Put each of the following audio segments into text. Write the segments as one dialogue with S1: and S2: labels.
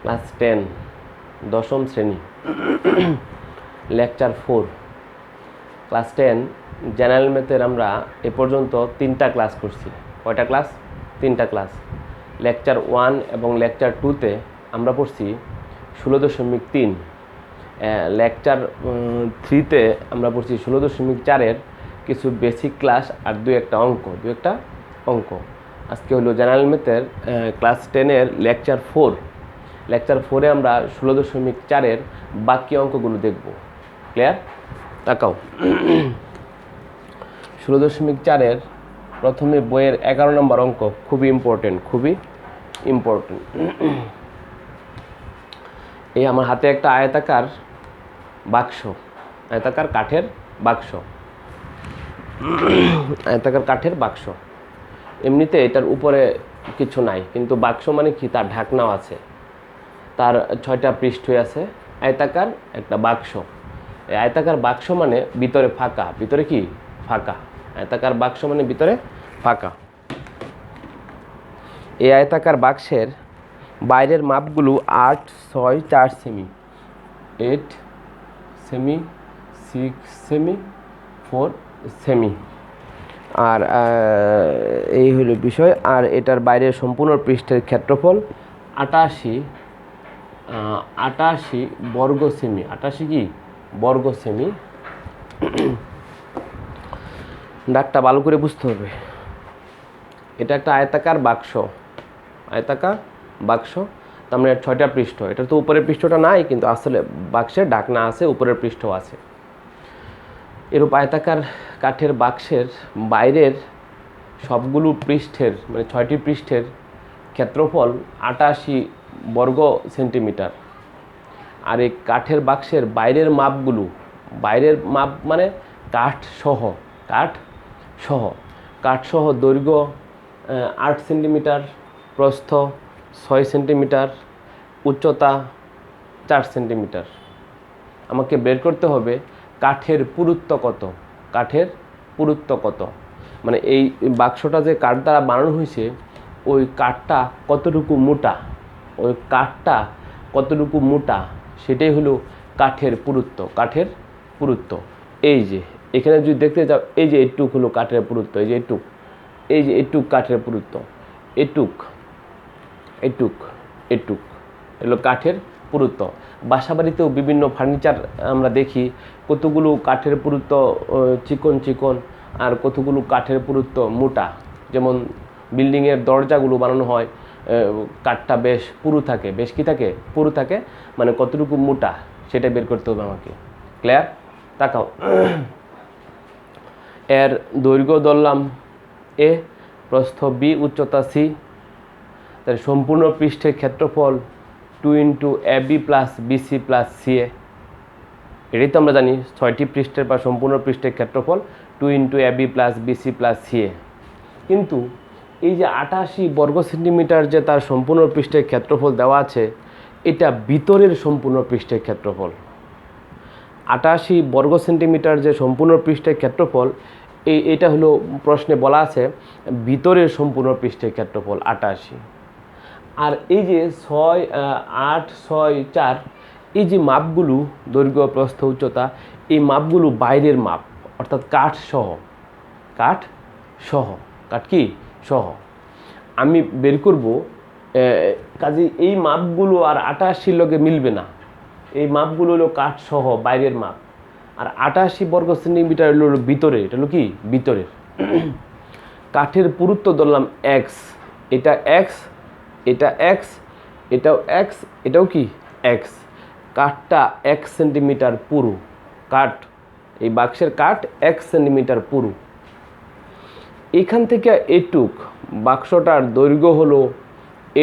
S1: Class 10 দশম শ্রেণী lecture 4 class 10 general ম্যাথের আমরা এ পর্যন্ত 3টা ক্লাস করছি। কয়টা ক্লাস? 3টা ক্লাস। লেকচার 1 এবং লেকচার 2তে আমরা পড়ছি 16.3। লেকচার 3তে আমরা পড়ছি 16.4-এর কিছু বেসিক ক্লাস আর দু একটা অঙ্ক। আজকে হলো জেনারেল ম্যাথের ক্লাস 10-এর লেকচার 4। লেকচার 4-এ আমরা 16.4-এর বাকি অঙ্কগুলো দেখব। ক্লিয়ার? তাকাও। 16.4-এর প্রথমে বইয়ের 11 নম্বর অঙ্ক, খুবই ইম্পর্টেন্ট। এই আমার হাতে একটা আয়তাকার কাঠের বাক্স। এমনিতে এটার উপরে কিছু নাই, কিন্তু বাক্স মানে কি, তার ঢাকনাও আছে, তার 6টা পৃষ্ঠ আছে। আয়তাকার একটা বাক্স। এই আয়তাকার বাক্স মানে ভিতরে ফাঁকা। আয়তাকার বাক্স মানে ভিতরে ফাঁকা। এই আয়তাকার বাক্সের বাইরের মাপগুলো 8, 6, 4 সেমি, 8 সেমি, 6 সেমি, 4 সেমি। আর এই হলো বিষয়। আর এটার বাইরের সম্পূর্ণ পৃষ্ঠের ক্ষেত্রফল 88 বর্গ সেমি। 88 কি বর্গ সেমি। ডাকটা ভালো করে বুঝতে হবে। এটা একটা আয়তাকার বাক্স। তার মানে 6টা পৃষ্ঠ। এটা তো উপরের পৃষ্ঠটা নাই, কিন্তু আসলে বাক্সের ঢাকনা আছে, উপরের পৃষ্ঠ আছে। এরূপ আয়তাকার কাঠের বাক্সের বাইরের সবগুলো পৃষ্ঠের মানে 6টি পৃষ্ঠের ক্ষেত্রফল 88 বর্গ সেন্টিমিটার। আর এই কাঠের বাক্সের বাইরের মাপ মানে কাঠ সহ দৈর্ঘ্য 8 সেন্টিমিটার, প্রস্থ 6 সেন্টিমিটার, উচ্চতা 4 সেন্টিমিটার। আমাকে বের করতে হবে কাঠের পুরুত্ব কত। মানে এই বাক্সটা যে কাঠ দ্বারা বানানো হয়েছে, ওই কাঠটা কতটুকু মোটা, সেটাই হলো কাঠের পুরুত্ব। এই যে এখানে যদি দেখতে যাও, এই যে এটুক হলো কাঠের পুরুত্ব, এই যে এটুক কাঠের পুরুত্ব, এটুক হলো কাঠের পুরুত্ব। বাসাবাড়িতেও বিভিন্ন ফার্নিচার আমরা দেখি, কতগুলো কাঠের পুরুত্ব চিকন আর কতগুলো কাঠের পুরুত্ব মোটা। যেমন বিল্ডিংয়ের দরজাগুলো বানানো হয়, কাঠটা বেশ পুরু থাকে, মানে কতটুকু মোটা সেটা বের করতে হবে আমাকে। ক্লিয়ার? তাকাও। এর দৈর্ঘ্য ধরলাম A, প্রস্থ B, উচ্চতা C। তার সম্পূর্ণ পৃষ্ঠের ক্ষেত্রফল 2 × AB + BC + CA। এটাই তো আমরা জানি, 6টি পৃষ্ঠের বা সম্পূর্ণ পৃষ্ঠের ক্ষেত্রফল 2 × AB + BC + CA। কিন্তু এই যে 88 বর্গ সেন্টিমিটার যে তার সম্পূর্ণ পৃষ্ঠের ক্ষেত্রফল দেওয়া আছে, এটা ভিতরের সম্পূর্ণ পৃষ্ঠের ক্ষেত্রফল। 88 বর্গ সেন্টিমিটার যে সম্পূর্ণ পৃষ্ঠের ক্ষেত্রফল, এটা হলো প্রশ্নে বলা আছে ভিতরের সম্পূর্ণ পৃষ্ঠের ক্ষেত্রফল 88। আর এই যে 6, 8, 6, 4 এই যে মাপগুলো, দৈর্ঘ্য, প্রস্থ, উচ্চতা, এই মাপগুলো বাইরের মাপ, অর্থাৎ কাঠ সহ আমি বের করব। কাজে এই মাপগুলো আর 88 লগে মিলবে না। এই মাপগুলো হলো কাঠ সহ বাইরের মাপ। আর 88 বর্গ সেন্টিমিটার হলো ভিতরে, এটা হলো কি ভিতরের। কাঠের পুরুত্ব ধরলাম x, এটা x, এটাও x, এটাও কি x। কাঠটা 1 সেন্টিমিটার পুরু। এই বাক্সের কাঠ 1 সেন্টিমিটার পুরু। এখান থেকে এটুক বাক্সটার দৈর্ঘ্য হলো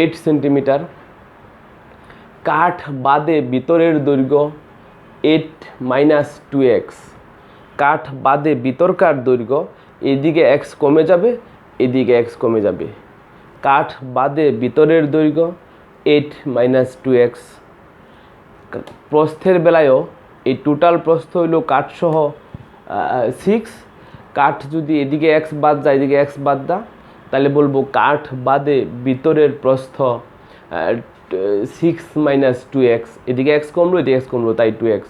S1: 8 সেন্টিমিটার। কাঠ বাদে ভিতরের দৈর্ঘ্য 8 - 2x। কাঠ বাদে ভিতরকার দৈর্ঘ্য, এদিকে x কমে যাবে, এদিকে x কমে যাবে। কাঠ বাদে ভিতরের দৈর্ঘ্য 8 - 2x। প্রস্থের বেলায়ও এই টোটাল প্রস্থ হইল কাঠ সহ 6। কাঠ যদি এদিকে x বাদ যায়, এদিকে x বাদ দা, তাহলে বলবো কাঠ বাদে ভিতরের প্রস্থ 6 - 2x, এদিকে x কমলো এদিকে x কমলো, তাই 2x।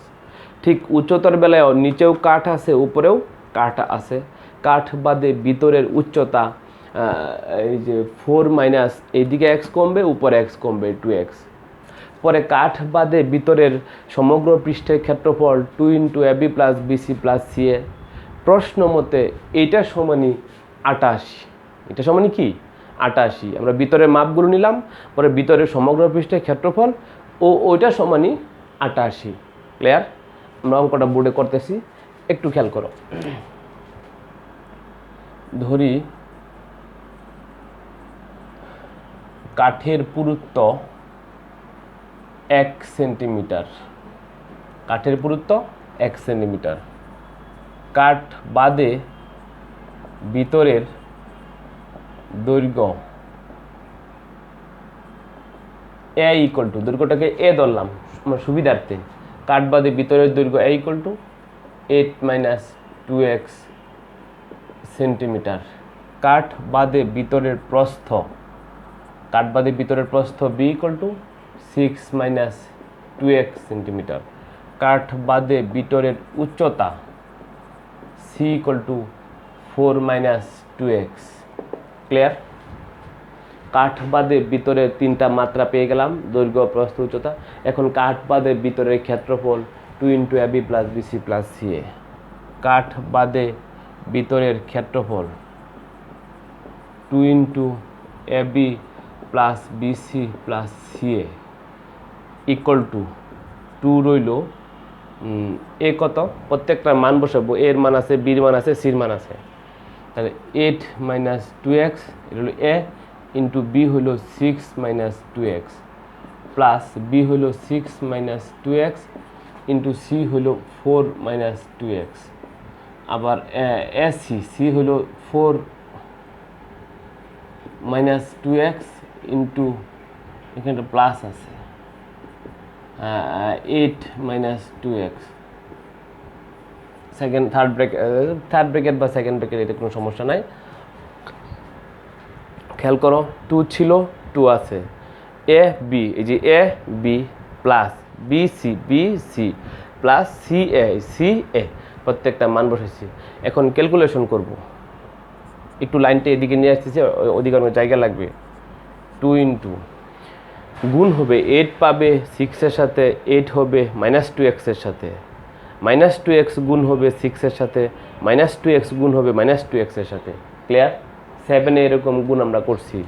S1: ঠিক উচ্চতার বেলায় নিচেও কাঠ আছে উপরেও কাঠ আছে। কাঠ বাদে ভিতরের উচ্চতা এই যে 4 - এইদিকে x কমবে উপরে x কমবে 2x। পরে কাঠ বাদে ভিতরের সমগ্র পৃষ্ঠের ক্ষেত্রফল 2 × AB + BC + CA। প্রশ্ন মতে এইটা সমানই 88। এটা সমানই কি 88। আমরা ভিতরের মাপগুলো নিলাম, পরে ভিতরের সমগ্র পৃষ্ঠের ক্ষেত্রফল ও ওইটা সমানই 88। ক্লিয়ার? আমরা অঙ্কটা বোর্ডে করতেছি, একটু খেয়াল করো। ধরি কাঠের পুরুত্ব 1 সেন্টিমিটার। কাঠের পুরুত্ব 1 সেন্টিমিটার। কাঠ বাদে ভিতরের দৈর্ঘ্য a = দৈর্ঘ্যটাকে a ধরলাম আমার সুবিধার্থে। কাঠ বাদে ভিতরের দৈর্ঘ্য a = 8 - 2x সেন্টিমিটার। কাঠ বাদে ভিতরের প্রস্থ, কাঠ বাদে ভিতরের প্রস্থ b = 6 - 2x সেন্টিমিটার। কাঠ বাদে ভিতরের উচ্চতা c = 4 - 2x। ক্লিয়ার? কাঠ বাদে ভিতরে তিনটা মাত্রা পেয়ে গেলাম, দৈর্ঘ্য, প্রস্থ, উচ্চতা। এখন কাঠ বাদে ভিতরের ক্ষেত্রফল 2 × AB + BC + CA। কাঠ বাদে ভিতরের ক্ষেত্রফল 2 × AB + BC + CA = 2 রইল। এ কত? প্রত্যেকটার মান বসাবো। এর মান আছে, বির মান আছে, সির মান আছে। তাহলে 8 - 2x এটা হলো a, ইন্টু b হলো 6 - 2x প্লাস b হলো 6 - 2x ইন্টু c হলো 4 - 2x। আবার c হলো 4 - 2x ইন্টু এখানে প্লাস আছে 8 - 2x। থার্ড ব্র্যাকেট বা সেকেন্ড ব্র্যাকেট, এটা কোনো সমস্যা নাই। খেয়াল করো 2 ছিল, 2 আছে। এ বি, এই যে A B plus B C plus C A প্রত্যেকটা মান বসেছি। এখন ক্যালকুলেশন করব। একটু লাইনটা এদিকে নিয়ে আসতেছে, অধিকাংশ জায়গা লাগবে। 2 × গুণ হবে 8 পাবে 6 এর সাথে, 8 হবে -2x এর সাথে, -2x গুণ হবে 6 এর সাথে, -2x গুণ হবে -2x এর সাথে। ক্লিয়ার? 7 এরকম গুণ আমরা করছি।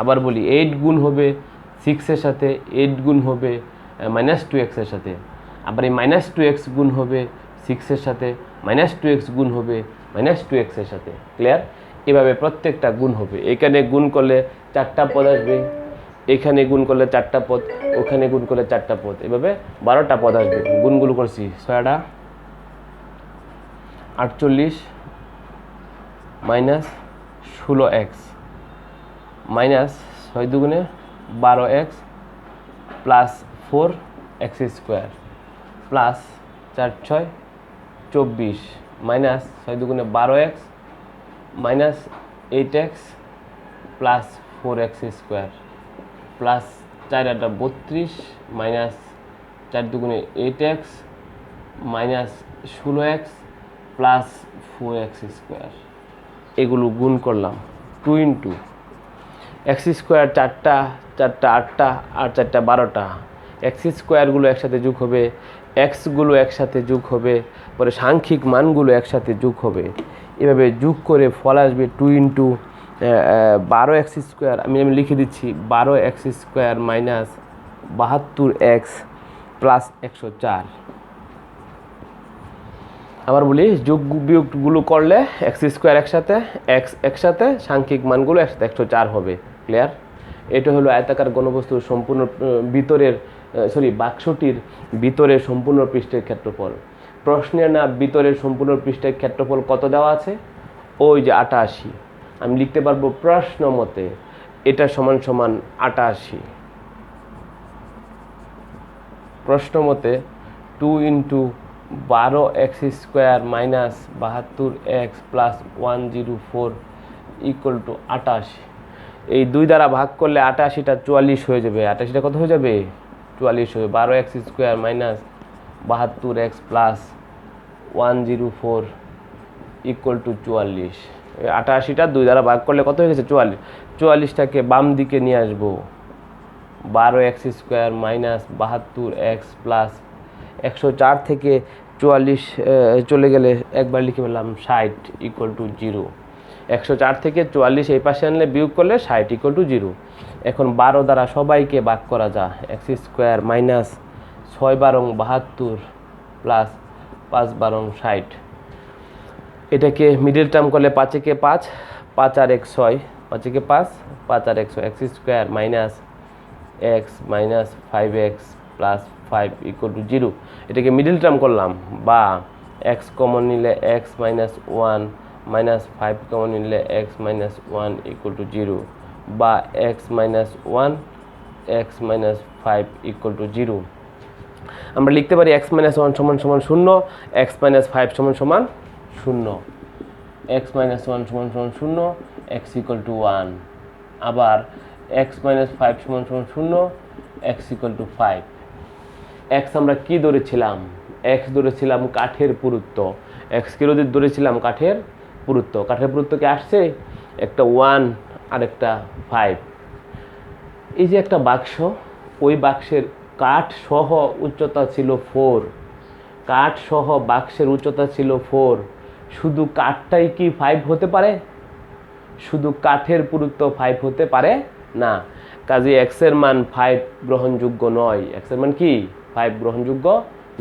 S1: আবার বলি 8 গুণ হবে 6 এর সাথে, 8 গুণ হবে -2x এর সাথে। আবার এই -2x গুণ হবে 6 এর সাথে, -2x গুণ হবে -2x এর সাথে। ক্লিয়ার? এভাবে প্রত্যেকটা গুণ হবে। এখানে গুণ করলে 4টা পদ আসবে, এখানে গুণ করলে 4টা পদ, ওখানে গুণ করলে 4টা পদ, এভাবে 12টা পদ আসবে। গুণগুলো করছি 6টা 48 - 16x মাইনাস 6 দুগুণে 12x plus 4x² plus 4 × 6 = 24 minus 6 দুগুণে 12x minus 8x plus 4x² plus 4 × 8 = 32 minus 4 দুগুণে 8x minus 16x plus 4x²। এগুলো গুণ করলাম 2 × x² 4টা 8টা আর 4টা 12টা। x² একসাথে যোগ হবে, এক্সগুলো একসাথে যোগ হবে, পরে সাংখ্যিক মানগুলো একসাথে যোগ হবে। এভাবে যোগ করে ফল আসবে 2 × 12x²। আমি লিখে দিচ্ছি 12x² মাইনাস 72x প্লাস 104। আবার বলি যোগ বিয়োগগুলো করলে x² একসাথে, একসাথে, সাংখ্যিক মানগুলো একসাথে 104 হবে। ক্লিয়ার? এটা হলো আয়তাকার ঘনবস্তুর সম্পূর্ণ ভিতরের বাক্সটির ভিতরের সম্পূর্ণ পৃষ্ঠের ক্ষেত্রফল। প্রশ্নে না ভিতরের সম্পূর্ণ পৃষ্ঠের ক্ষেত্রফল কত দেওয়া আছে? ওই যে 88। আমি লিখতে পারবো প্রশ্ন মতে এটা সমান সমান 88। প্রশ্ন মতে 2 × 12x² মাইনাস 72x প্লাস 104 = 88। এই 2 দ্বারা ভাগ করলে 88টা 44 হয়ে যাবে। 88টা কত হয়ে যাবে? 44 হবে। 12x square minus 72x plus 104 equal to 44। 88টা 2 দ্বারা ভাগ করলে কত হয়ে গেছে? 44। 44টাকে বাম দিকে নিয়ে আসবো। 12x square minus 72x plus 104 থেকে 44 চলে গেলে একবার লিখে ফেললাম 60 ইকুয়াল টু 0। 104 থেকে 44 এই পাশে আনলে বিয়োগ করলে 60 ইকুয়াল টু 0। এখন 12 দ্বারা সবাইকে ভাগ করা যায়। x square minus 6 বারং 72 plus 5 বারং 60। এটাকে মিডল টার্ম করলে 5 একে 5, 5 আর 1 6, 5 একে 5, 5 আর 1 6, x square minus x minus 5x plus 5 equal to 0। এটাকে মিডল টার্ম করলাম, বা x কমন নিলে x মাইনাস 1 মাইনাস 5 কমন নিলে x মাইনাস 1 ইকুয়াল টু 0, বা x minus 1 x minus 5 equal to 0। আমরা লিখতে পারি x মাইনাস 1 সমান সমান 0, x মাইনাস 5 সমান সমান 0, x মাইনাস 1 সমান সমান 0, x ইকুয়াল টু 1। আবার x মাইনাস 5 সমান সমান 0, x ইকুয়াল টু 5। x আমরা কি ধরেছিলাম? x ধরেছিলাম কাঠের পুরুত্ব। x কে ধরেছিলাম কাঠের পুরুত্ব। কাঠের পুরুত্ব কি আসছে? একটা 1 আর একটা 5। এই যে একটা বাক্স, ওই বাক্সের কাঠ সহ উচ্চতা ছিল 4। কাঠ সহ বাক্সের উচ্চতা ছিল 4। শুধু কাঠটাই কি 5 হতে পারে? শুধু কাঠের পুরুত্ব 5 হতে পারে না। কাজে x এর মান 5 গ্রহণযোগ্য নয়। x এর মান কি? 5 গ্রহণযোগ্য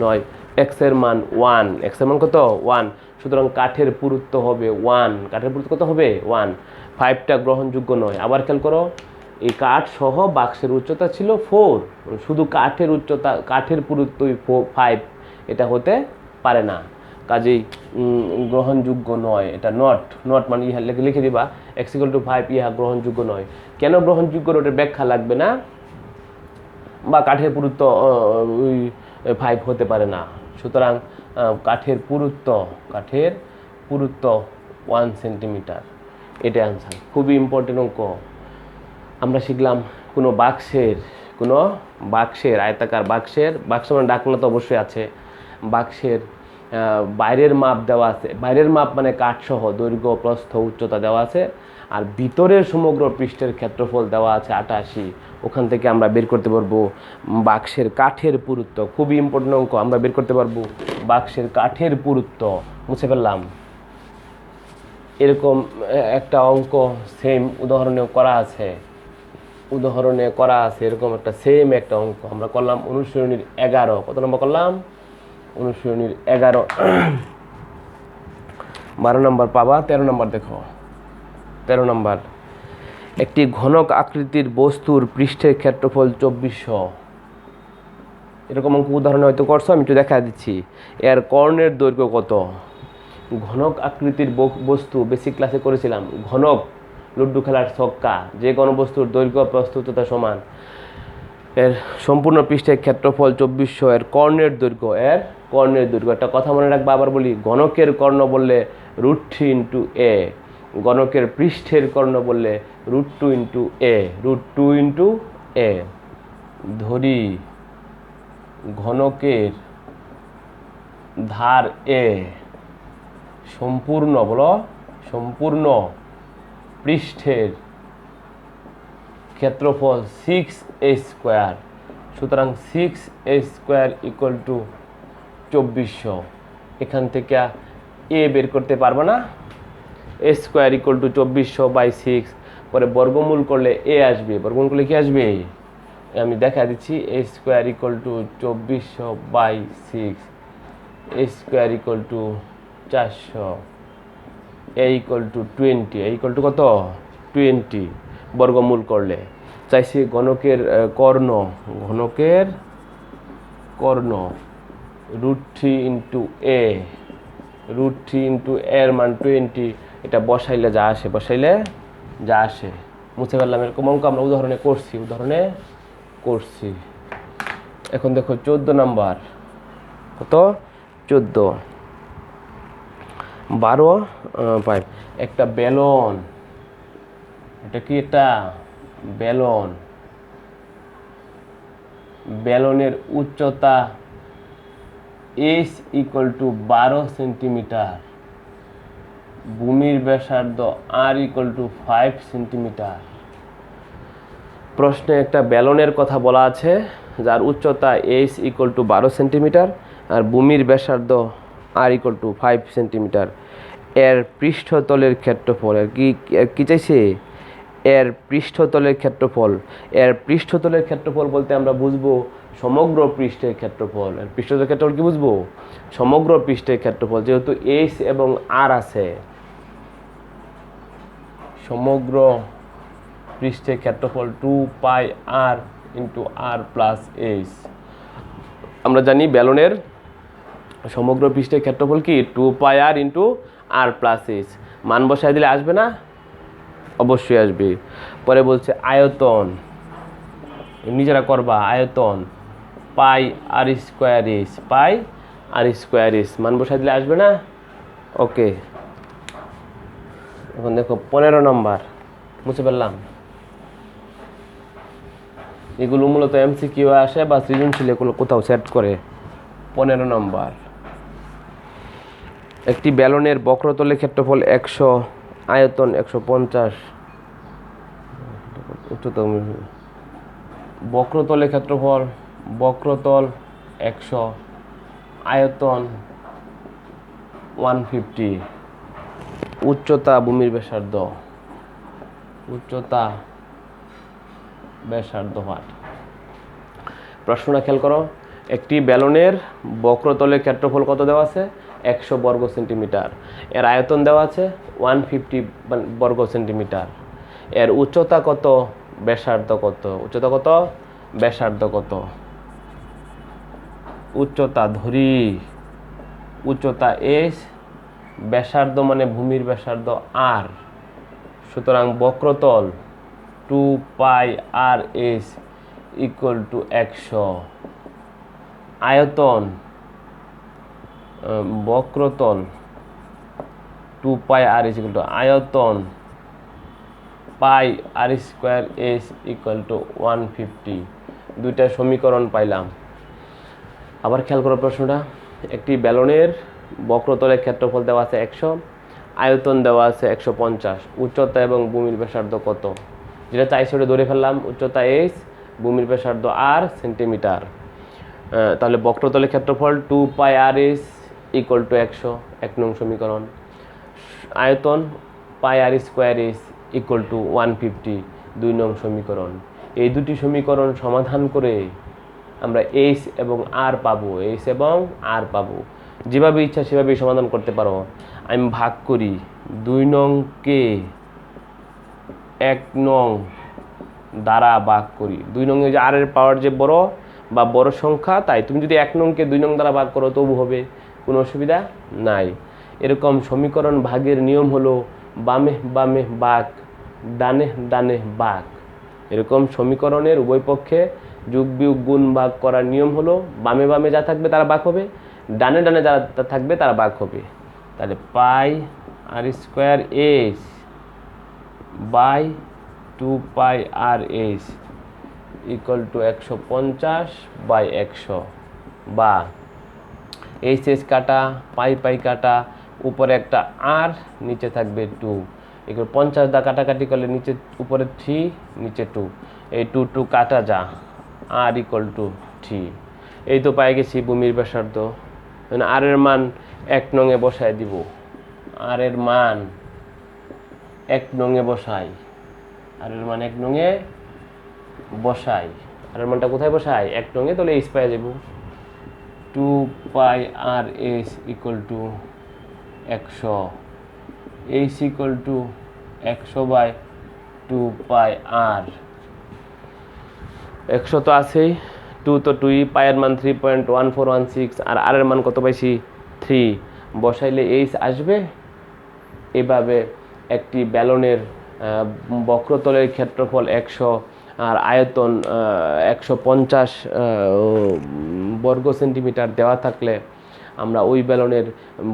S1: নয়। x এর মান 1। x এর মান কত? 1। সুতরাং কাঠের পুরুত্ব হবে 1। কাঠের পুরুত্ব কত হবে? 1। 5টা গ্রহণযোগ্য নয়। আবার খেয়াল করো, এই কাঠ সহ বাক্সের উচ্চতা ছিল 4। শুধু কাঠের উচ্চতা, কাঠের পুরুত্বই 5, এটা হতে পারে না। কাজেই গ্রহণযোগ্য নয়। এটা নট মানে ইহা লিখে দিবা x ইকুয়াল টু 5, ইহা গ্রহণযোগ্য নয়। কেন গ্রহণযোগ্য? ওটার ব্যাখ্যা লাগবে না, বা কাঠের পুরুত্ব 5 হতে পারে না। সুতরাং কাঠের পুরুত্ব 1 সেন্টিমিটার। এটা অ্যান্সার। খুবই ইম্পর্টেন্ট অঙ্ক। আমরা শিখলাম কোনো বাক্সের আয়তাকার বাক্স মানে ডাকনা তো অবশ্যই আছে। বাক্সের বাইরের মাপ দেওয়া আছে। বাইরের মাপ মানে কাঠসহ দৈর্ঘ্য, প্রস্থ, উচ্চতা দেওয়া আছে। আর ভিতরের সমগ্র পৃষ্ঠের ক্ষেত্রফল দেওয়া আছে 88। ওখান থেকে আমরা বের করতে পারবো বাক্সের কাঠের পুরুত্ব। খুবই ইম্পর্টেন্ট অঙ্ক। আমরা বের করতে পারবো বাক্সের কাঠের পুরুত্ব। মুছে ফেললাম। এরকম একটা অঙ্ক সেম উদাহরণে করা আছে। এরকম একটা সেম একটা অঙ্ক আমরা করলাম অনুশীলনীর 11। কত নম্বর করলাম? অনুশীলনীর 11। 12 নম্বর পাবা। 13 নম্বর দেখো। 13 নম্বর, একটি ঘনক আকৃতির বস্তুর পৃষ্ঠের ক্ষেত্রফল 2400। এরকম অঙ্ক উদাহরণে হয়তো করছো, আমি একটু দেখা দিচ্ছি। এর কর্ণের দৈর্ঘ্য কত? ঘনক আকৃতির বস্তু বেসিক ক্লাসে করেছিলাম। ঘনক, লুড্ডু খেলার ছক্কা, যে কোনো বস্তুর দৈর্ঘ্য, প্রস্থ, উচ্চতা সমান। এর সম্পূর্ণ পৃষ্ঠের ক্ষেত্রফল 2400। এর কর্ণের দৈর্ঘ্য একটা কথা মনে রাখবা। আবার বলি, ঘনকের কর্ণ বললে √3 ইন্টু a, ঘনকের পৃষ্ঠের কর্ণ বললে √2 ইন্টু a, √2 ইন্টু a। ধরি ঘনকের ধার a সম্পূর্ণ পৃষ্ঠের ক্ষেত্রফল 6a স্কোয়ার। সুতরাং 6a স্কোয়ার ইকুয়াল টু 2400। এখান থেকে a বের করতে পারবো না। a square equal to 2400/6। পরে বর্গমূল করলে a আসবে। বর্গমূল করলে কি আসবে? আমি দেখা দিচ্ছি। a square equal to 2400/6, a square equal to 400, a equal to 20। a equal to কত? 20। বর্গমূল করলে চাইছি ঘনকের কর্ণ √3 ইন্টু a, √3 ইন্টু এর মান 20। এটা বসাইলে যা আসে। মুছে ফেললাম। এরকম অঙ্ক আমরা উদাহরণে করছি। এখন দেখো 14 নাম্বার। কত? 14। 12, 5। একটা বেলন এটা কি একটা ব্যালন, ব্যালনের উচ্চতা h ইকুয়াল টু 12 সেন্টিমিটার, ভূমির ব্যাসার্ধ r ইকুয়াল টু 5 সেন্টিমিটার। প্রশ্নে একটা ব্যালনের কথা বলা আছে যার উচ্চতা h ইকুয়াল টু 12 সেন্টিমিটার আর ভূমির ব্যাসার্ধ r ইকুয়াল টু 5 সেন্টিমিটার। এর পৃষ্ঠতলের ক্ষেত্রফল, কি চাইছে? এর পৃষ্ঠতলের ক্ষেত্রফল। এর পৃষ্ঠতলের ক্ষেত্রফল বলতে আমরা বুঝবো সমগ্র পৃষ্ঠের ক্ষেত্রফল। এর পৃষ্ঠতলের ক্ষেত্রফল কি বুঝবো? সমগ্র পৃষ্ঠের ক্ষেত্রফল। যেহেতু h এবং r আছে, সমগ্র পৃষ্ঠের ক্ষেত্রফল 2πr into r plus h। আমরা জানি ব্যালনের সমগ্র পৃষ্ঠের ক্ষেত্রফল কি 2πr into r plus h। মান বসায় দিলে আসবে না? অবশ্যই আসবে। পরে বলছে আয়তন, নিজেরা করবা। আয়তন পাই আর স্কোয়ার h, পাই আর স্কোয়ার h। মান বসায় দিলে আসবে না? ওকে। এখন দেখো 15 নম্বর, মুছে ফেললাম। এগুলো মূলত এমসিকিউ আসে বা সৃজনশীল এগুলো কোথাও সেট করে। 15 নম্বর, একটি ব্যালনের বক্রতলের ক্ষেত্রফল 100, আয়তন 150, বক্রতলের ক্ষেত্রফল, বক্রতল 100, আয়তন 150, উচ্চতা ভূমির ব্যাসার্ধ, উচ্চতা ব্যাসার্ধ পাঠ। প্রশ্নটা খেয়াল করো, একটি ব্যালনের বক্রতলের ক্ষেত্রফল কত দেওয়া আছে? 100 বর্গ সেন্টিমিটার। এর আয়তন দেওয়া আছে 150 বর্গ সেন্টিমিটার। এর উচ্চতা কত, ব্যাসার্ধ কত? উচ্চতা কত, ব্যাসার্ধ কত? উচ্চতা ধরি, উচ্চতা h, ব্যাসার্ধ মানে ভূমির ব্যাসার্ধ r। সুতরাং বক্রতল 2πr/h ইকুয়াল টু 100। আয়তন, বক্রতল 2πr/h ইকুয়াল টু আয়তন pi R square h equal to 150। দুইটা সমীকরণ পাইলাম। আবার খেয়াল করো প্রশ্নটা, একটি ব্যালনের বক্রতলের ক্ষেত্রফল দেওয়া আছে 100, আয়তন দেওয়া আছে 150, উচ্চতা এবং ভূমির ব্যাসার্ধ কত? যেটা চাইছে ওটা ধরে ফেললাম। উচ্চতা h, ভূমির ব্যাসার্ধ r সেন্টিমিটার। তাহলে বক্রতলের ক্ষেত্রফল 2πr/h ইকুয়াল টু 100, 1 নং সমীকরণ। আয়তন pi R square h equal to 150, 2 নং সমীকরণ। এই দুটি সমীকরণ সমাধান করে আমরা h এবং r পাবো, h এবং r পাবো। যেভাবে ইচ্ছা সেভাবেই সমাধান করতে পারো। আমি ভাগ করি 2 নংকে 1 নং দ্বারা ভাগ করি। 2 নং যে r এর পাওয়ার যে বড় বা বড় সংখ্যা, তাই তুমি যদি 1 নংকে 2 নং দ্বারা ভাগ করো তবু হবে, কোনো অসুবিধা নাই। এরকম সমীকরণ ভাগের নিয়ম হলো বামে বামে ভাগ, ডানে ডানে ভাগ। এরকম সমীকরণের উভয় পক্ষে যোগ বিয়োগ গুণ ভাগ করার নিয়ম হলো বামে বামে যা থাকবে তারা ভাগ হবে, ডানে ডানে যারা থাকবে তারা ভাগ হবে। তাহলে pi R square h by 2πr/h equal to 150/100, বা h কাটা, পাই পাই কাটা, উপরে একটা r, নিচে থাকবে 2। এগুলো 50 দা কাটাকাটি করলে নিচে উপরে 3, নিচে 2, এই 2 কাটা যা, r ইকুয়াল টু 3। এই তো পাই গেছি ভূমির ব্যাসার্ধ। আর এর মান 1 নংয়ে বসায় দিব। আর এর মান 1 নংয়ে বসাই, আর এর মান 1 নংয়ে বসাই। আর এর মানটা কোথায় বসাই? 1 নংয়ে। তাহলে h পাই যাব 2πr/h equal two 100, h equal to 100/2πr। 100 তো আছেই, 2 তো 2ই, পায়ের মান 3.1416, আর আর এর মান কত পাইছি? 3। বসাইলে h আসবে। এভাবে একটি ব্যালনের বক্রতলের ক্ষেত্রফল 100 আর আয়তন 150 বর্গ সেন্টিমিটার দেওয়া থাকলে আমরা ওই ব্যালনের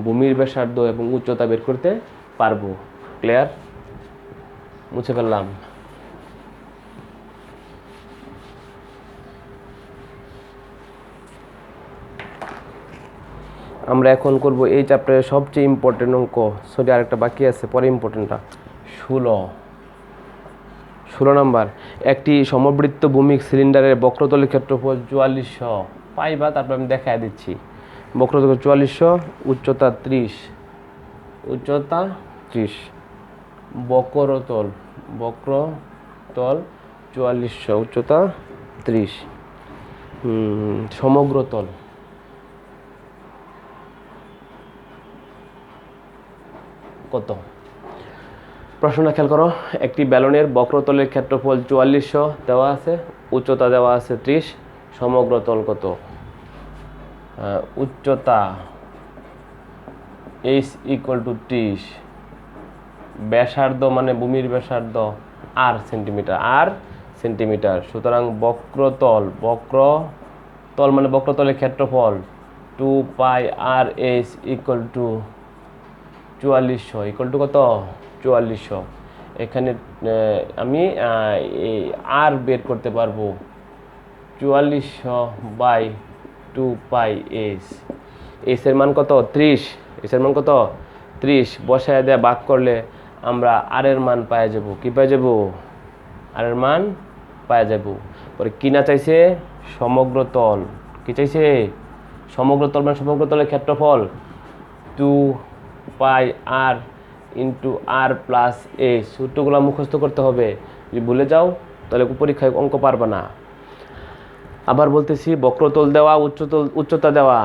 S1: ভূমির ব্যাসার্ধ এবং উচ্চতা বের করতে পারবো। ক্লিয়ার? মুছে ফেললাম। আমরা এখন করব এই চ্যাপ্টারের সবচেয়ে ইম্পর্টেন্ট অঙ্ক, সরি আরেকটা বাকি আছে, পরে ইম্পর্টেন্টটা। 16 নাম্বার, একটি সমবৃত্ত ভূমিক সিলিন্ডারের বক্রতলের ক্ষেত্রফল 4400 পাইবা, তারপর আমি দেখাই দিচ্ছি। বক্রতল 4400, উচ্চতা 30, উচ্চতা 30, বক্রতল 4400, উচ্চতা 30, সমগ্রতল কত? প্রশ্নটা খেয়াল করো। একটি ব্যালনের বক্রতলের ক্ষেত্রফল 4400 দেওয়া আছে, উচ্চতা দেওয়া আছে 30, সমগ্রতল কত? উচ্চতা h = 30, ব্যাসার্ধ মানে ভূমির ব্যাসার্ধ r সেন্টিমিটার। সুতরাং বক্রতল মানে বক্রতলের ক্ষেত্রফল 2πr/h = 4400 কত? 4400। এখানে আমি আর বের করতে পারবো 4400/2πh। এস এর মান কত? 30। এস এর মান কত? 30। বসায় দেয়া ভাগ করলে আমরা আর এর মান পাওয়া যাব। কি পাওয়া যাব? আর এর মান পাওয়া যাব। পরে কি না চাইছে? সমগ্রতল। কি চাইছে? সমগ্রতল মানে সমগ্রতলের ক্ষেত্রফল 2πr × r + a। সূত্রগুলো মুখস্থ করতে হবে, যদি ভুলে যাও তাহলে পরীক্ষায় অঙ্ক পারবে না। আবার বলতেছি, বক্রতল দেওয়া, উচ্চতা দেওয়া,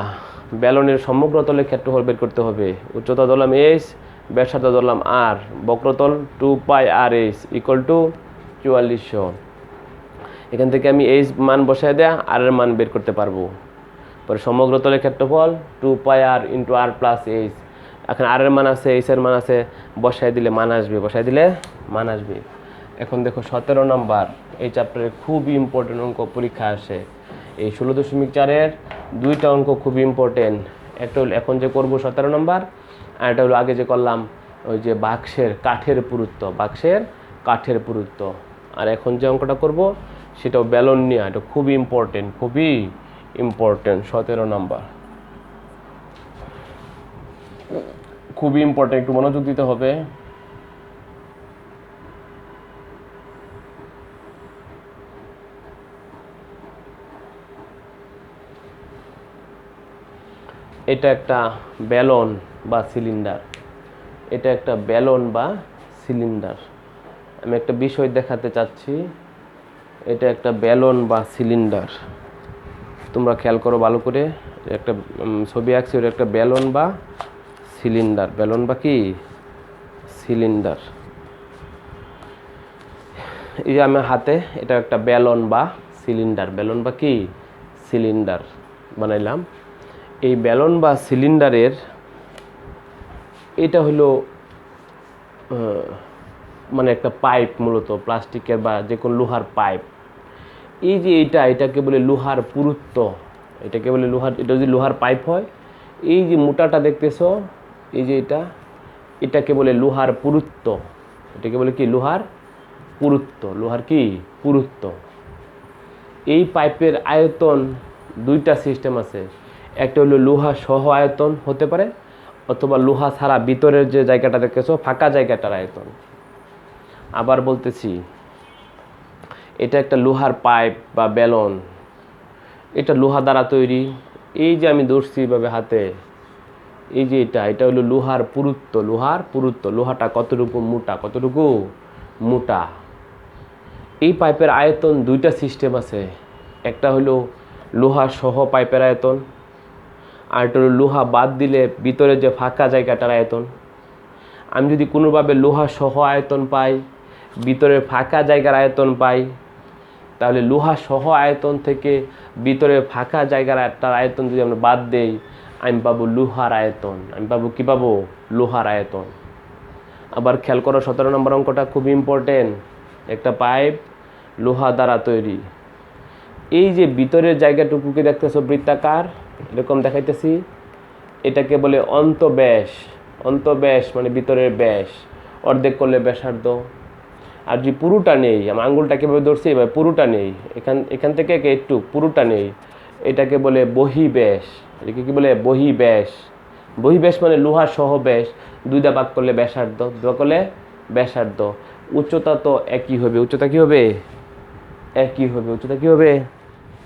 S1: ব্যালনের সমগ্রতলের ক্ষেত্রফল বের করতে হবে। উচ্চতা ধরলাম h, ব্যাসার্ধ ধরলাম r, বক্রতল 2πr/h = 4400। এখান থেকে আমি h মান বসায় দেয়া r এর মান বের করতে পারবো। পরে সমগ্রতলের ক্ষেত্রফল 2πr × r + h। এখন আর এর মান আছে, h এর মান আছে, বসায় দিলে মান আসবে। এখন দেখো 17 নাম্বার, এই চ্যাপ্টারে খুবই ইম্পর্টেন্ট অঙ্ক পরীক্ষা আসে। এই 16.4-এর দুইটা অঙ্ক খুবই ইম্পর্টেন্ট। একটা হলো এখন যে করব 17 নাম্বার, আর এটা হলো আগে যে করলাম ওই যে বাক্সের কাঠের পুরুত্ব। আর এখন যে অঙ্কটা করব সেটাও ব্যালন নিয়ে, এটা খুবই ইম্পর্টেন্ট 17 নাম্বার, খুবই ইম্পর্টেন্ট, একটু মনোযোগ দিতে হবে। এটা একটা ব্যালন বা সিলিন্ডার, আমি একটা বিষয় দেখাতে চাচ্ছি। এটা একটা ব্যালন বা সিলিন্ডার, তোমরা খেয়াল করো ভালো করে। একটা ছবি আঁকছি, ওটা একটা ব্যালন বা সিলিন্ডার। ব্যালন বা কি? সিলিন্ডার। এই যে আমার হাতে এটা একটা ব্যালন বা কি? সিলিন্ডার বানাইলাম। এই ব্যালন বা সিলিন্ডারের এটা হলো মানে একটা পাইপ, মূলত প্লাস্টিকের বা যে কোনো লোহার পাইপ। এই যে এটাকে বলে লোহার পুরুত্ব। এটা যদি লোহার পাইপ হয়, এই যে মোটাটা দেখতেছো, এই যে এটাকে বলে লোহার পুরুত্ব। এটাকে বলে কি? লোহার পুরুত্ব। এই পাইপের আয়তন দুইটা সিস্টেম আছে। একটা হলো লোহা সহ আয়তন হতে পারে, অথবা লোহা ছাড়া ভিতরের যে জায়গাটা দেখতেছো ফাঁকা জায়গাটার আয়তন। আবার বলতেছি, এটা একটা লোহার পাইপ বা ব্যালন, এটা লোহা দ্বারা তৈরি। এই যে আমি ধরছি এইভাবে হাতে, এই যে এটা হলো লোহার পুরুত্ব। লোহাটা কতটুকু মোটা। এই পাইপের আয়তন দুইটা সিস্টেম আছে। একটা হলো লোহা সহ পাইপের আয়তন, আর একটা হলো লোহা বাদ দিলে ভিতরে যে ফাঁকা জায়গাটার আয়তন। আমি যদি কোনোভাবে লোহা সহ আয়তন পাই, ভিতরে ফাঁকা জায়গার আয়তন পাই, তাহলে লোহা সহ আয়তন থেকে ভিতরে ফাঁকা জায়গার একটা আয়তন যদি আমরা বাদ দেই, আমি পাবো লোহার আয়তন। লোহার আয়তন। আবার খেয়াল করো 17 নম্বর অঙ্কটা খুব ইম্পর্টেন্ট। একটা পাইপ লোহা দ্বারা তৈরি। এই যে ভিতরের জায়গাটুকুকে দেখতেছো বৃত্তাকার, এরকম দেখাইতেছি, এটাকে বলে অন্তব্যাস মানে ভিতরের ব্যাস, অর্ধেক করলে ব্যাসার্ধ। আর যদি পুরোটা নেই, আমার আঙ্গুলটা কীভাবে ধরছি, এবার পুরোটা নেই, এখান থেকে একটু পুরোটা নেই, এটাকে বলে বহিঃব্যাস। এটাকে কী বলে? বহিঃব্যাস। বহিঃব্যাস মানে লোহা সহ ব্যাস, দুইটা ভাগ করলে ব্যাসার্ধ, দুই করলে ব্যাসার্ধ। উচ্চতা তো একই হবে, উচ্চতা কী হবে? একই হবে। উচ্চতা কী হবে?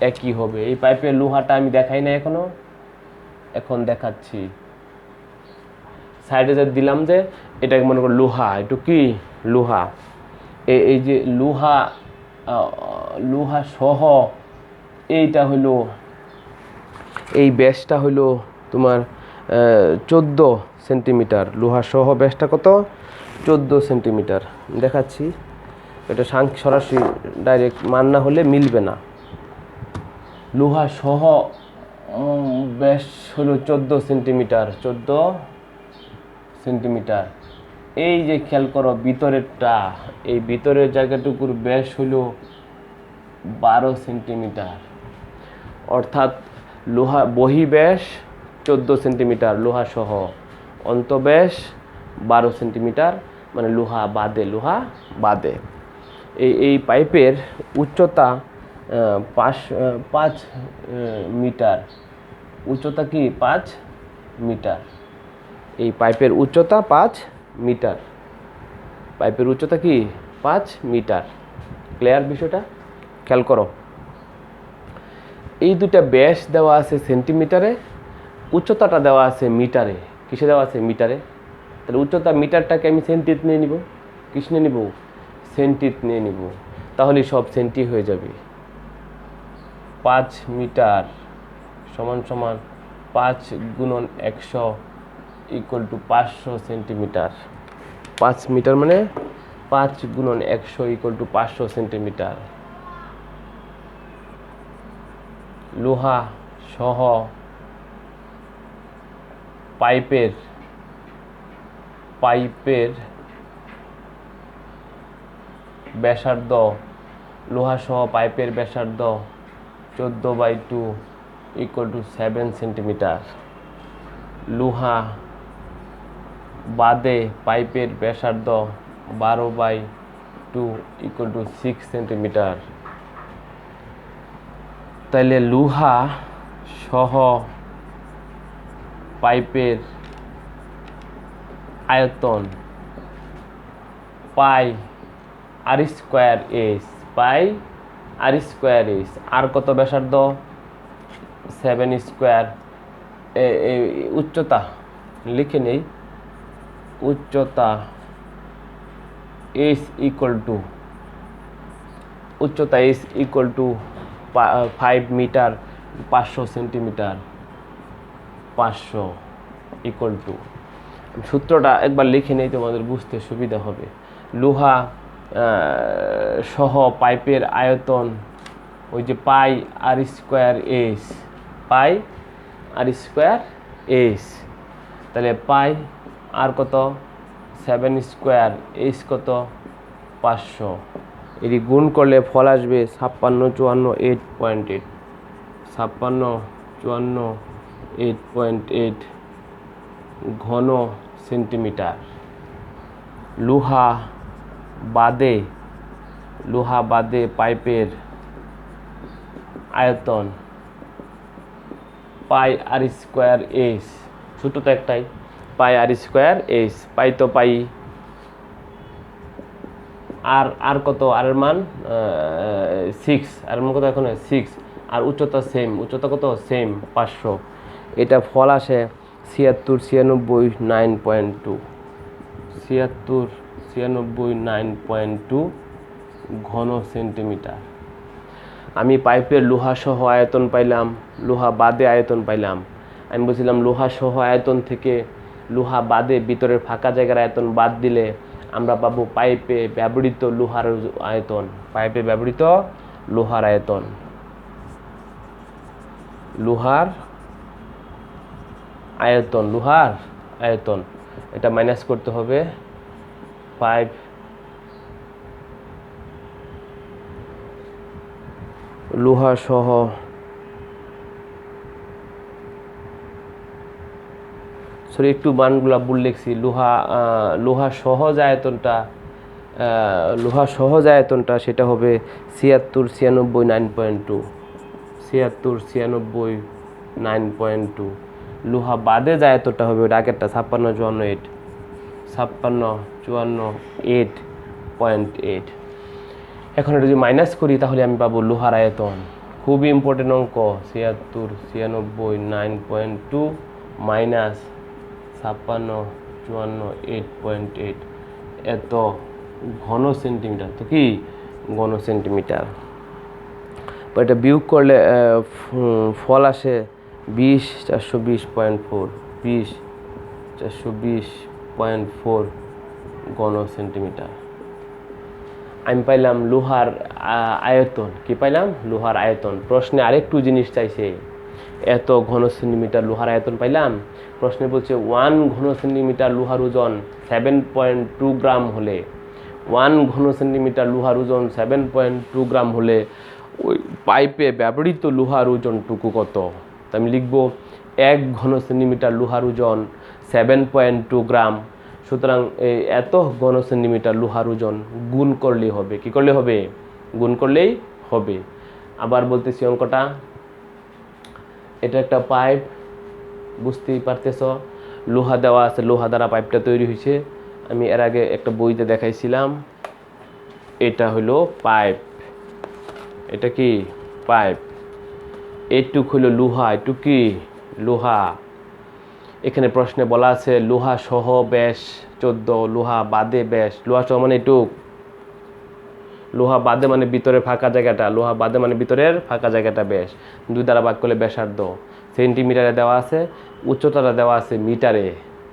S1: একই হবে। এই পাইপের লোহাটা আমি দেখাই না এখনো, এখন দেখাচ্ছি। সাইডে যে দিলাম যে এটাকে মনে করো লোহা, একটু কি লোহা, এই যে লোহা, লোহা সহ এইটা হইলো, এই ব্যাসটা হইলো তোমার 14 সেন্টিমিটার। লোহা সহ ব্যাসটা কত? 14 সেন্টিমিটার। দেখাচ্ছি, এটা সরাসরি ডাইরেক্ট মান না হলে মিলবে না। লোহা সহ ব্যাস হলো 14 সেন্টিমিটার। 14 সেন্টিমিটার। এই যে খেয়াল করো ভিতরেরটা, এই ভিতরের জায়গাটুকুর ব্যাস হলো 12 সেন্টিমিটার। অর্থাৎ লোহা বহিঃব্যাস 14 সেন্টিমিটার লোহা সহ, অন্তঃব্যাস 12 সেন্টিমিটার, মানে লোহা বাদে, লোহা বাদে। এই পাইপের উচ্চতা 5 মিটার। উচ্চতা কি? 5 মিটার। এই পাইপের উচ্চতা 5 মিটার। পাইপের উচ্চতা কি? 5 মিটার। ক্লিয়ার বিষয়টা? খেয়াল করো, এই দুটা ব্যাস দেওয়া আছে সেন্টিমিটারে, উচ্চতাটা দেওয়া আছে মিটারে। কিসে দেওয়া আছে? মিটারে। তাহলে উচ্চতা মিটারটাকে আমি সেন্টিতে নিয়ে নিব। কিস নিয়ে নিব? সেন্টিতে নিয়ে নিব। তাহলে সব সেন্টি হয়ে যাবে। 5 মিটার সমান সমান 5 গুণন 100 ইকুয়াল টু 500 সেন্টিমিটার। 5 মিটার মানে 5 গুণন 100 ইকুয়াল টু 500 সেন্টিমিটার। লোহা সহ পাইপের ব্যাসার্ধ, লোহা সহ পাইপের ব্যাসার্ধ 14/2 ইকুয়াল টু 7 সেন্টিমিটার। লোহা বাদে পাইপের ব্যাসার্ধ 12/2 ইকুয়াল টু 6 সেন্টিমিটার। তাইলে লোহা সহ পাইপের আয়তন পাই আর স্কোয়ার এস, পাই আর স্কোয়ার এস। আর কত ব্যাসার্ধ? 7 স্কোয়ার। উচ্চতা লিখে নেই, উচ্চতা এস ইকুয়াল টু, উচ্চতা S equal to 5 metre, 500 centimetre. 500 equal to, সূত্রটা একবার লিখে নেই, তোমাদের বুঝতে সুবিধা হবে। লোহা সহ পাইপের আয়তন, ওই যে পাই আর স্কোয়ার এস, পাই আর স্কোয়ার এস। তাহলে পাই আর কত? 7 স্কোয়ার, এস কত? 500। এটি গুণ করলে ফল আসবে 56, 54, 8.8। 56, 54, 8.8 ঘন সেন্টিমিটার। লোহা বাদে পাইপের আয়তন পাই আর স্কোয়ার এস। ছোট তো একটাই, পাই আর স্কোয়ার এস। পাই তো পাই, আর কত? আর এর মান 6। আর মান কত এখন? 6। আর উচ্চতা সেম, উচ্চতা কত? সেম, 500। এটা ফল আসে 76, 96, 9.2। 76, 96, 9.2 ঘন সেন্টিমিটার। আমি পাইপের লোহা সহ আয়তন পাইলাম, লোহা বাদে আয়তন পাইলাম। আমি বলছিলাম লোহা সহ আয়তন থেকে লোহা বাদে ভিতরের ফাঁকা জায়গার আয়তন বাদ দিলে আমরা পাবো পাইপে ব্যবহৃত লোহার আয়তন। পাইপে ব্যবহৃত লোহার আয়তন, লোহার আয়তন এটা মাইনাস করতে হবে। 5 লোহা সহ একটু মানগুলা ভুল লিখছি। লোহা সহ যে আয়তনটা লোহা সহজ আয়তনটা সেটা হবে 76 96 9.2, 76 96 9.2। লোহা বাদে যে আয়তনটা হবে ওটা আগেরটা 56 54 8, 56 54 8.8। এখন এটা যদি মাইনাস করি তাহলে আমি পাবো লোহার আয়তন, খুবই ইম্পর্টেন্ট অঙ্ক, 76 96 9.2 মাইনাস 56 54 8.8, এত ঘন সেন্টিমিটার। তো কি ঘন সেন্টিমিটার, এটা বিয়োগ করলে ফল আসে 20 420.4, 20 420.4 ঘন সেন্টিমিটার। আমি পাইলাম লোহার আয়তন, কি পাইলাম লোহার আয়তন। প্রশ্নে আরেকটু জিনিস চাইছে, এত ঘন সেন্টিমিটার লোহার আয়তন পাইলাম, প্রশ্নে বলছে 1 ঘন সেন্টিমিটার লোহার ওজন 7.2 গ্রাম হলে, 1 ঘন সেন্টিমিটার লোহার ওজন 7.2 গ্রাম হলে ওই পাইপে ব্যবহৃত লোহার ওজনটুকু কত। তো আমি লিখব 1 ঘন সেন্টিমিটার লোহার ওজন 7.2 গ্রাম, সুতরাং এত ঘন সেন্টিমিটার লোহার ওজন গুণ করলেই হবে। কি করলে হবে? গুণ করলেই হবে। আবার বলতেছি অঙ্কটা, এটা একটা পাইপ, বুঝতেই পারতেছ, লোহা দেওয়া আছে, লোহা দ্বারা পাইপটা তৈরি হয়েছে। আমি এর আগে একটা বইতে দেখাইছিলাম, এটা হলো পাইপ, এটা কি পাইপ, এইটুক হলো লোহা, এইটুক কি লোহা। এখানে প্রশ্নে বলা আছে লোহা সহ ব্যাস 14, লোহা বাদে ব্যাস, লোহা সহ মানে এটুক, লোহা বাদে মানে ভিতরের ফাঁকা জায়গাটা, লোহা বাদে মানে ভিতরের ফাঁকা জায়গাটা ব্যাস, 2 দ্বারা ভাগ করলে ব্যাসার্ধ। সেন্টিমিটারে দেওয়া আছে, উচ্চতাটা দেওয়া আছে মিটারে,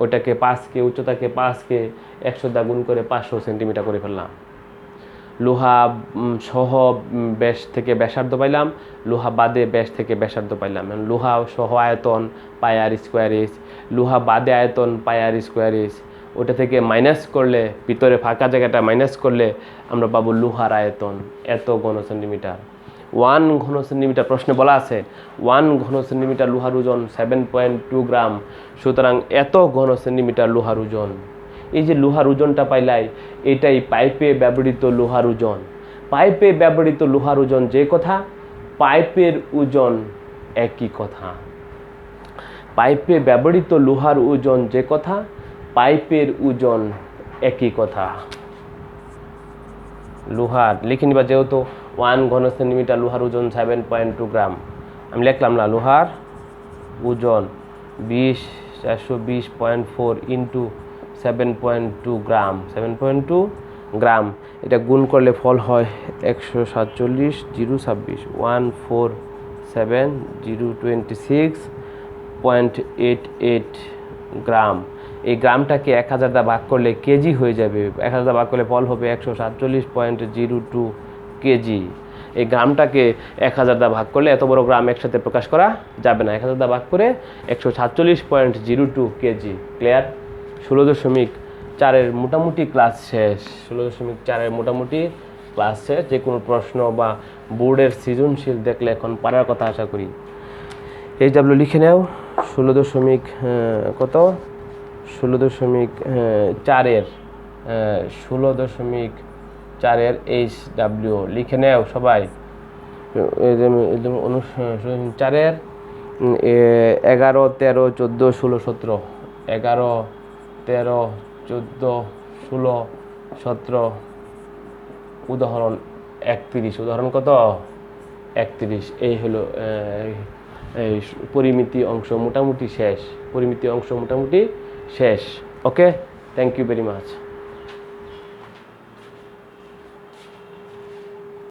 S1: ওটাকে 5কে, উচ্চতাকে 5কে 100 দ্বারা গুণ করে 500 সেন্টিমিটার করে ফেললাম। লোহা সহ ব্যাস থেকে ব্যাসার্ধ পাইলাম, লোহা বাদে ব্যাস থেকে ব্যাসার্ধ পাইলাম। লোহা সহ আয়তন পাই আর স্কোয়ার ইঞ্চ, লোহা বাদে আয়তন পাই আর স্কোয়ার ইঞ্চ, ওটা থেকে মাইনাস করলে, ভিতরে ফাঁকা জায়গাটা মাইনাস করলে আমরা পাবো লোহার আয়তন এত ঘন সেন্টিমিটার। 1 ঘন সেন্টিমিটার, প্রশ্নে বলা আছে 1 ঘন সেন্টিমিটার লোহার ওজন 7.2 গ্রাম, সুতরাং এত ঘন সেন্টিমিটার লোহার ওজন। এই যে লোহার ওজনটা পাইলাই, এটাই পাইপে ব্যবহৃত লোহার ওজন। পাইপে ব্যবহৃত লোহার ওজন যে কথা, পাইপের ওজন একই কথা। পাইপে ব্যবহৃত লোহার ওজন যে কথা, পাইপের ওজন একই কথা। লোহার লিখে নিবা, যেহেতু 1 ঘন সেন্টিমিটার লোহার ওজন 7.2 গ্রাম, আমি লিখলাম না, লোহার ওজন 20 420.4 ইন্টু 7.2 গ্রাম, 7.2 গ্রাম, এটা গুণ করলে ফল হয় 147 026 147 026.88 গ্রাম। এই গ্রামটাকে 1000 দ্বারা ভাগ করলে কেজি হয়ে যাবে, 1000 দ্বারা ভাগ করলে ফল হবে 147.02 কেজি। এই গ্রামটাকে 1000 দ্বারা ভাগ করলে, এত বড় গ্রাম একসাথে প্রকাশ করা যাবে না, 1000 দ্বারা ভাগ করে 147.02 কেজি। ক্লিয়ার? 16.4 মোটামুটি ক্লাস শেষ, 16.4 মোটামুটি ক্লাস শেষ। যে কোনো প্রশ্ন বা বোর্ডের সৃজনশীল দেখলে এখন পারার কথা আশা করি। HW লিখে নাও, 16.কত 16.4 16.4 HW লিখে নাও সবাই। 4 11 13 14 16 17, 11 13 14 16 17, উদাহরণ 31, উদাহরণ কত 31। এই হলো এই পরিমিতি অংশ মোটামুটি শেষ, পরিমিতি অংশ মোটামুটি শেষ। ওকে, থ্যাংক ইউ ভেরি মাচ।